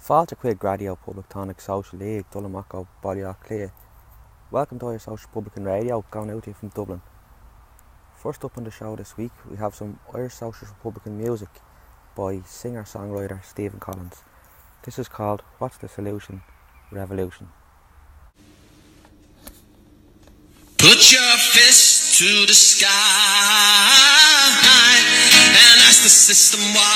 Fáilte chuig radio Publictonic Social League Dullamuck ó Balliach Clea. Welcome to Irish Social Republican Radio, going out here from Dublin. First up on the show this week, we have some Irish Socialist Republican music by singer-songwriter Stephen Collins. This is called What's the Solution? Revolution. Put your fist to the sky and ask the system why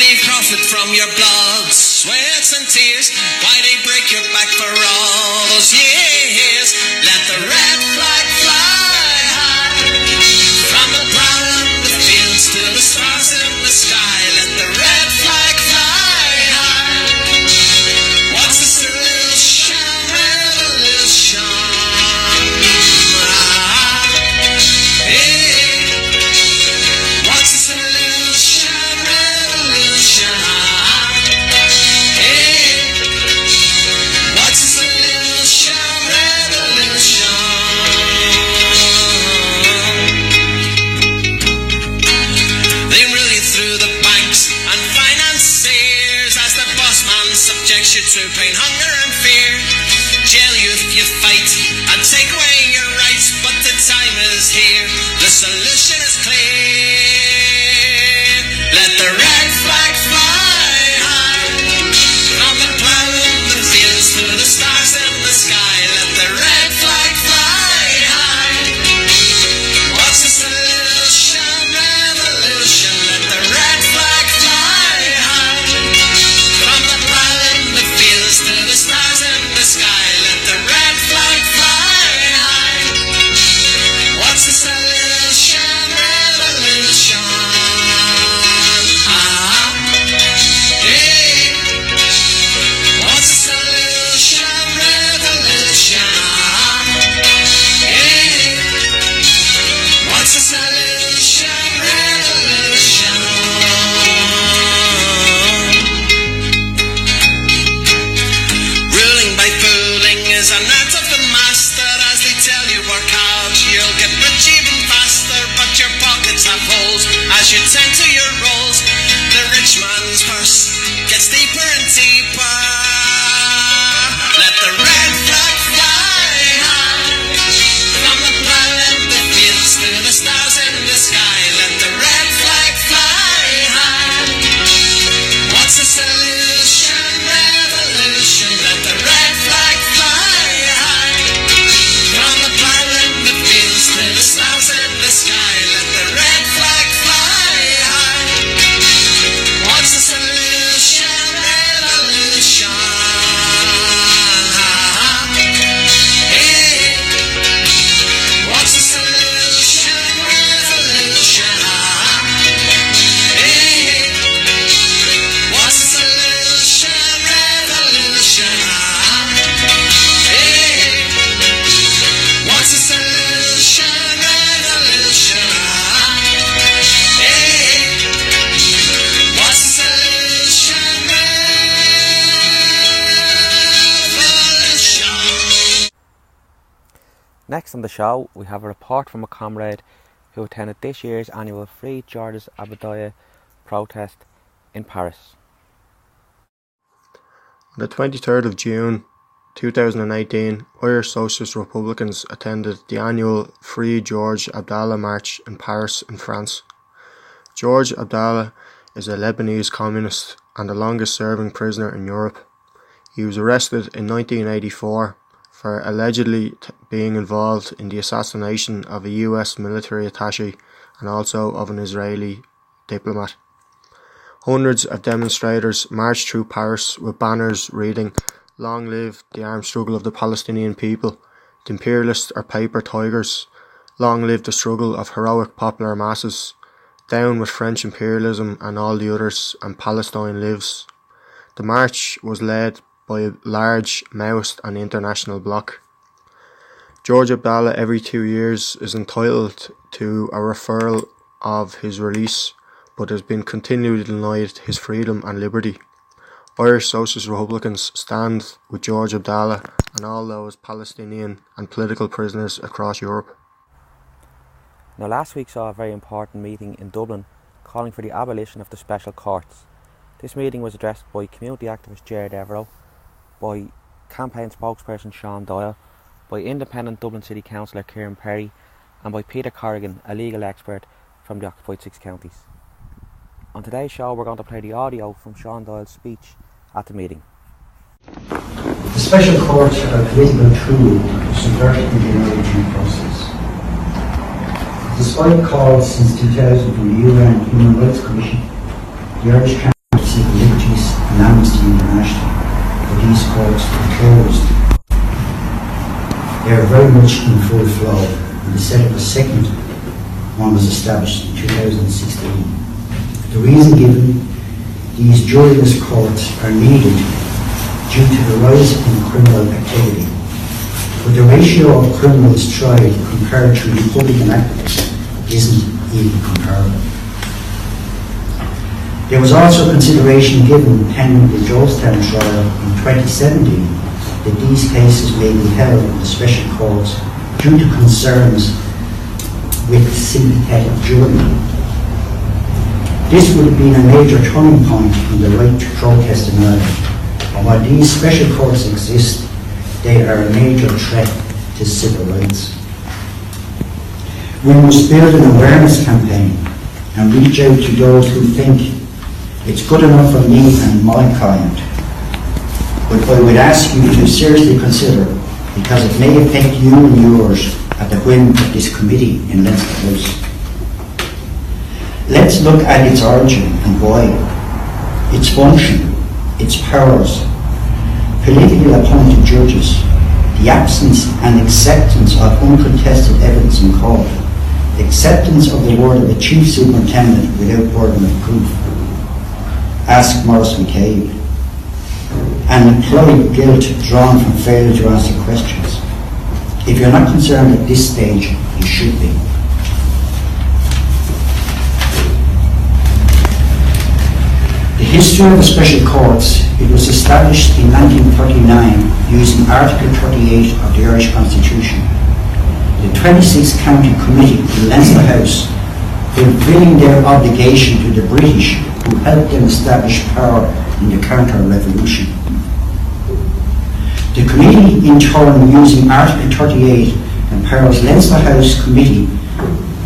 they profit from your blood, sweats and tears, why they break your back for all those years. Let the red flag fly high from the ground, the fields to the stars in the sky. Let the red flag fly high. What's the solution? Revolution. What's the solution? Revolution. What's the solution? Revolution. They rule you through the banks and financiers as the boss man subjects you to pain, hunger and fear. Jail you if you fight and take away your rights, but the time is here. The solution is clear. Let the red flag fly high from the cloud in the fields to the stars in the sky. Let the red flag fly high. What's the solution? Revolution. Let the red flag fly high from the cloud in the fields to the stars in the sky. Let the red flag fly high. What's the solution? Revolution. Hey. What's the solution? Revolution. Hey. What's the solution? Revolution. Ruling by fooling is an art of the master. As they tell you work hard, you'll get rich even faster, but your pockets have holes as you tend to your roles. The rich man's purse gets deeper and deeper. Let the red flag fly high from the plough in the fields to the stars in the sky. Let the red flag fly high. What's the solution? Revolution. Let the red flag fly high from the plough in the fields to the stars in the sky. Let the red flag fly high. What's the solution? Revolution. Hey. What's the solution? Revolution. Hey. What's the solution? Revolution. Hey. What's the solution? Revolution. Hey. What's the solution? Revolution. Next on the show, we have a report from a comrade who attended this year's annual Free Georges Abadie protest in Paris. On the 23rd of June 2018, Irish Socialist Republicans attended the annual Free Georges Abdallah March in Paris in France. Georges Abdallah is a Lebanese communist and the longest serving prisoner in Europe. He was arrested in 1984 for allegedly being involved in the assassination of a US military attaché and also of an Israeli diplomat. Hundreds of demonstrators marched through Paris with banners reading, "Long live the armed struggle of the Palestinian people. The imperialists are paper tigers. Long live the struggle of heroic popular masses. Down with French imperialism and all the others, and Palestine lives." The march was led by a large Maoist and international bloc. George Abdallah every 2 years is entitled to a referral of his release, but has been continually denied his freedom and liberty. Irish Socialist Republicans stand with George Abdallah and all those Palestinian and political prisoners across Europe. Now, last week saw a very important meeting in Dublin calling for the abolition of the special courts. This meeting was addressed by community activist Gerard Devereux, by campaign spokesperson Sean Doyle, by independent Dublin City Councillor Kieran Perry, and by Peter Corrigan, a legal expert from the occupied 6 counties. On today's show we're going to play the audio from Sean Doyle's speech at the meeting. The special courts are a political tool to subvert the deliberation process. Despite calls since 2000 from the UN Human Rights Commission, the Irish Council of Civil Liberties and Amnesty International for these courts to be closed, they are very much in full flow, and the set of a second one was established in 2016. The reason given, these juryless courts are needed due to the rise in criminal activity. But the ratio of criminals tried compared to Republican activists isn't even comparable. There was also consideration given pending the Jonestown trial in 2017 that these cases may be held in the special courts due to concerns with sympathetic jury. This would have been a major turning point in the right to protest in Ireland. And while these special courts exist, they are a major threat to civil rights. We must build an awareness campaign and reach out to those who think it's good enough for me and my client. But I would ask you to seriously consider, because it may affect you and yours at the whim of this committee in Leinster House. Let's look at its origin and why, its function, its powers, politically appointed judges, the absence and acceptance of uncontested evidence in court, acceptance of the word of a chief superintendent without burden of proof. Ask Maurice McCabe, and employ guilt drawn from failure to answer questions. If you're not concerned at this stage, you should be. The history of the special courts, it was established in 1939 using Article 38 of the Irish Constitution. The 26 County Committee in Leinster House, fulfilling their obligation to the British who helped them establish power in the counter-revolution. The committee, in turn, using Article 38, empowers Leinster House Committee.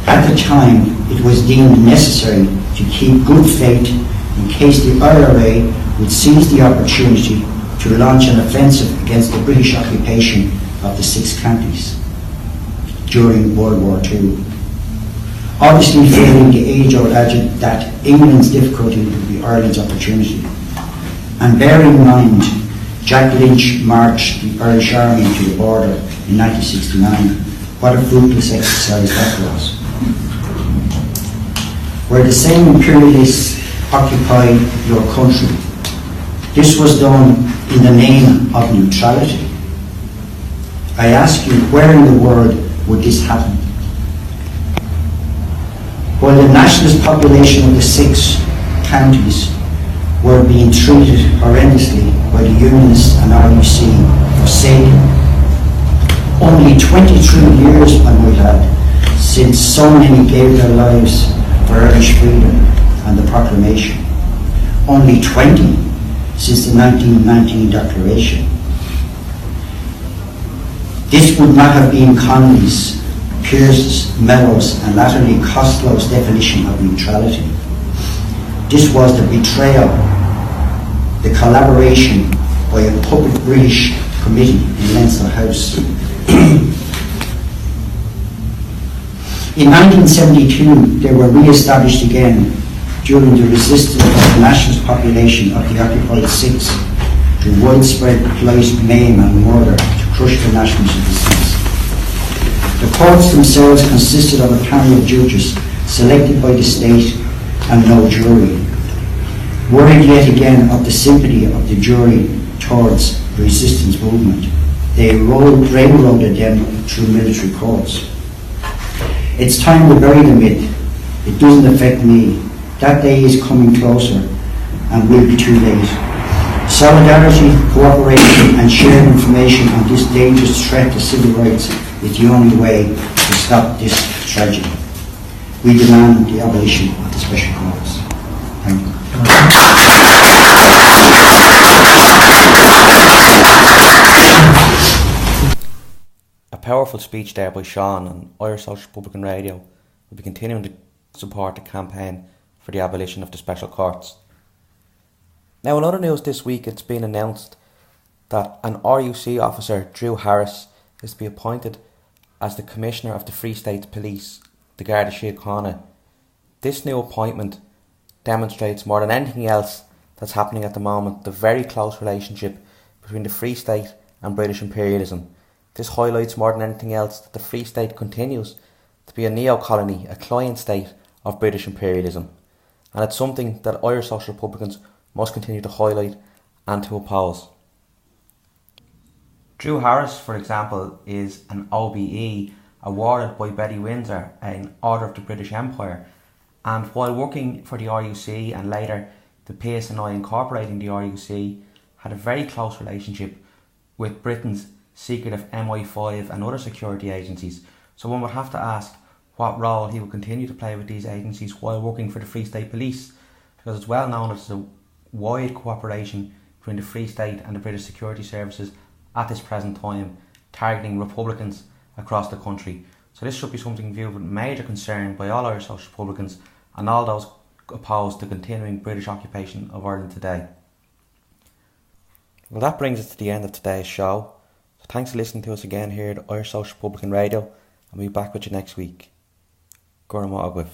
At the time, it was deemed necessary to keep good faith in case the IRA would seize the opportunity to launch an offensive against the British occupation of the 6 counties during World War II. Obviously failing the age-old adage that England's difficulty would be Ireland's opportunity. And bear in mind, Jack Lynch marched the Irish Army to the border in 1969. What a fruitless exercise that was. Where the same imperialists occupied your country, this was done in the name of neutrality. I ask you, where in the world would this happen? While the nationalist population of the 6 counties were being treated horrendously by the Unionists and RUC for saving. Only 23 years, I might add, since so many gave their lives for Irish freedom and the proclamation. Only 20 since the 1919 Declaration. This would not have been Connolly's, Pearse's, Mellow's and latterly Costello's definition of neutrality. This was the betrayal, the collaboration by a public British committee in Leinster House. In 1972, they were re-established again during the resistance of the nationalist population of the occupied 6 to widespread police mayhem and murder to crush the nationalist resistance. The courts themselves consisted of a panel of judges selected by the state and no jury. Worried yet again of the sympathy of the jury towards the resistance movement, they railroaded them through military courts. It's time to bury the myth. It doesn't affect me. That day is coming closer and will be too late. Solidarity, cooperation and shared information on this dangerous threat to civil rights is the only way to stop this tragedy. We demand the abolition of the special courts. Thank you. powerful speech there by Sean on Irish Social Republican Radio. We'll be continuing to support the campaign for the abolition of the special courts. Now, in other news this week, it's been announced that an RUC officer, Drew Harris, is to be appointed as the Commissioner of the Free State Police, the Garda Síochána. This new appointment demonstrates more than anything else that's happening at the moment the very close relationship between the Free State and British imperialism. This highlights more than anything else that the Free State continues to be a neo-colony, a client state of British imperialism. And it's something that Irish Social Republicans must continue to highlight and to oppose. Drew Harris, for example, is an OBE awarded by Betty Windsor, an Order of the British Empire, and while working for the RUC and later the PSNI incorporating the RUC, had a very close relationship with Britain's secretive MI5 and other security agencies. So one would have to ask what role he will continue to play with these agencies while working for the Free State Police, because it's well known that there's a wide cooperation between the Free State and the British security services at this present time, targeting Republicans across the country. So this should be something viewed with major concern by all Irish Social Republicans and all those opposed to continuing British occupation of Ireland today. Well, that brings us to the end of today's show. So thanks for listening to us again here at Irish Social Republican Radio, and we'll be back with you next week. Gurma Agwif.